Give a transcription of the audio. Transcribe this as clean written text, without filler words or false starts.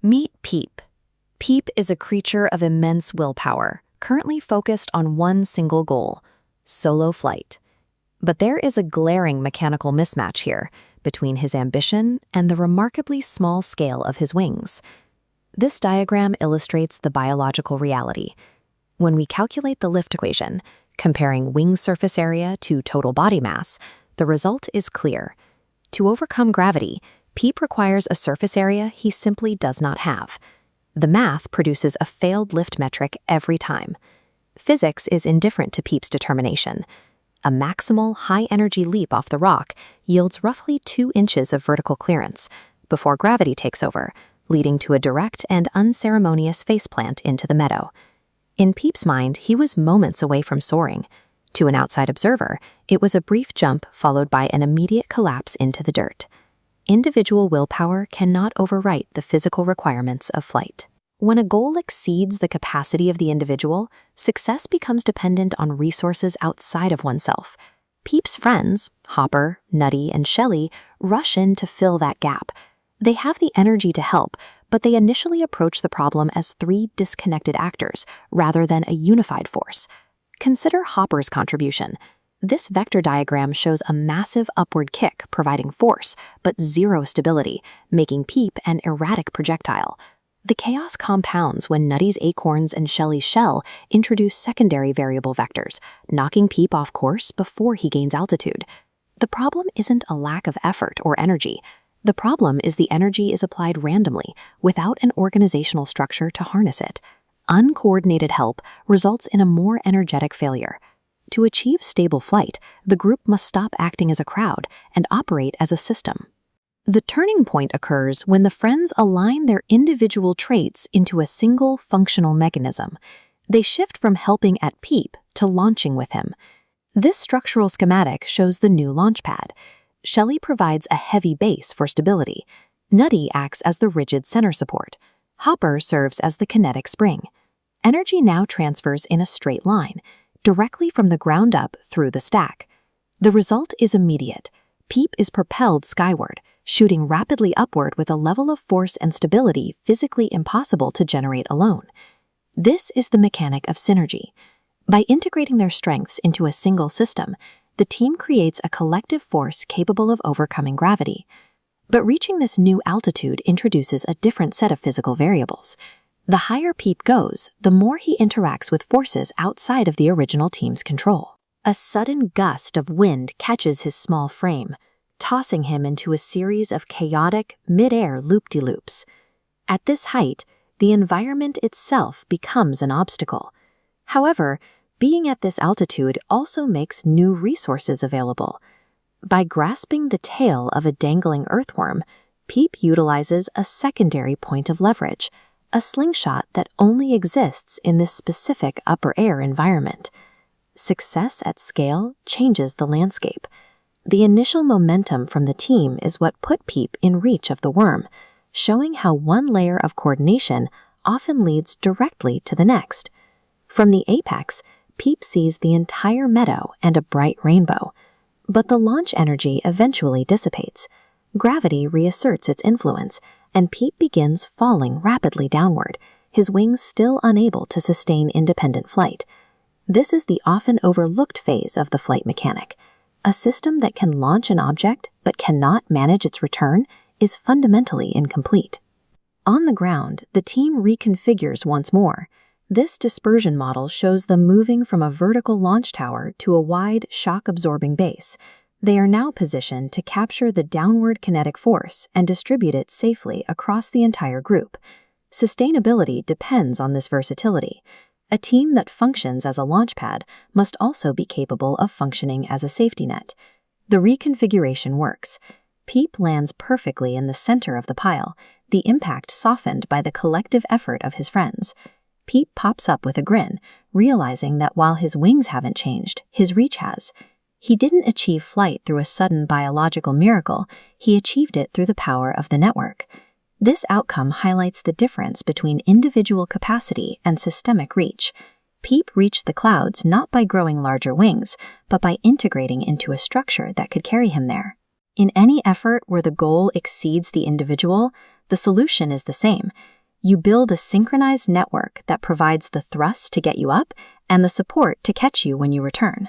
Meet Peep. Peep is a creature of immense willpower, currently focused on one single goal: solo flight. But there is a glaring mechanical mismatch here between his ambition and the remarkably small scale of his wings. This diagram illustrates the biological reality. When we calculate the lift equation, comparing wing surface area to total body mass, the result is clear. To overcome gravity, Peep requires a surface area he simply does not have. The math produces a failed lift metric every time. Physics is indifferent to Peep's determination. A maximal high-energy leap off the rock yields roughly 2 inches of vertical clearance before gravity takes over, leading to a direct and unceremonious faceplant into the meadow. In Peep's mind, he was moments away from soaring. To an outside observer, it was a brief jump followed by an immediate collapse into the dirt. Individual willpower cannot overwrite the physical requirements of flight. When a goal exceeds the capacity of the individual, success becomes dependent on resources outside of oneself. Peep's friends, Hopper, Nutty, and Shelley, rush in to fill that gap. They have the energy to help, but they initially approach the problem as 3 disconnected actors rather than a unified force. Consider Hopper's contribution. This vector diagram shows a massive upward kick providing force, but 0 stability, making Peep an erratic projectile. The chaos compounds when Nutty's acorns and Shelley's shell introduce secondary variable vectors, knocking Peep off course before he gains altitude. The problem isn't a lack of effort or energy. The problem is the energy is applied randomly, without an organizational structure to harness it. Uncoordinated help results in a more energetic failure. To achieve stable flight, the group must stop acting as a crowd and operate as a system. The turning point occurs when the friends align their individual traits into a single functional mechanism. They shift from helping at Peep to launching with him. This structural schematic shows the new launch pad. Shelley provides a heavy base for stability. Nutty acts as the rigid center support. Hopper serves as the kinetic spring. Energy now transfers in a straight line, directly from the ground up through the stack. The result is immediate. Peep is propelled skyward, shooting rapidly upward with a level of force and stability physically impossible to generate alone. This is the mechanic of synergy. By integrating their strengths into a single system, the team creates a collective force capable of overcoming gravity. But reaching this new altitude introduces a different set of physical variables. The higher Peep goes, the more he interacts with forces outside of the original team's control. A sudden gust of wind catches his small frame, tossing him into a series of chaotic, mid-air loop-de-loops. At this height, the environment itself becomes an obstacle. However, being at this altitude also makes new resources available. By grasping the tail of a dangling earthworm, Peep utilizes a secondary point of leverage, a slingshot that only exists in this specific upper air environment. Success at scale changes the landscape. The initial momentum from the team is what put Peep in reach of the worm, showing how one layer of coordination often leads directly to the next. From the apex, Peep sees the entire meadow and a bright rainbow. But the launch energy eventually dissipates. Gravity reasserts its influence, and Peep begins falling rapidly downward, his wings still unable to sustain independent flight. This is the often overlooked phase of the flight mechanic. A system that can launch an object but cannot manage its return is fundamentally incomplete. On the ground, the team reconfigures once more. This dispersion model shows them moving from a vertical launch tower to a wide, shock-absorbing base. They are now positioned to capture the downward kinetic force and distribute it safely across the entire group. Sustainability depends on this versatility. A team that functions as a launch pad must also be capable of functioning as a safety net. The reconfiguration works. Peep lands perfectly in the center of the pile, the impact softened by the collective effort of his friends. Peep pops up with a grin, realizing that while his wings haven't changed, his reach has. He didn't achieve flight through a sudden biological miracle, he achieved it through the power of the network. This outcome highlights the difference between individual capacity and systemic reach. Peep reached the clouds not by growing larger wings, but by integrating into a structure that could carry him there. In any effort where the goal exceeds the individual, the solution is the same. You build a synchronized network that provides the thrust to get you up and the support to catch you when you return.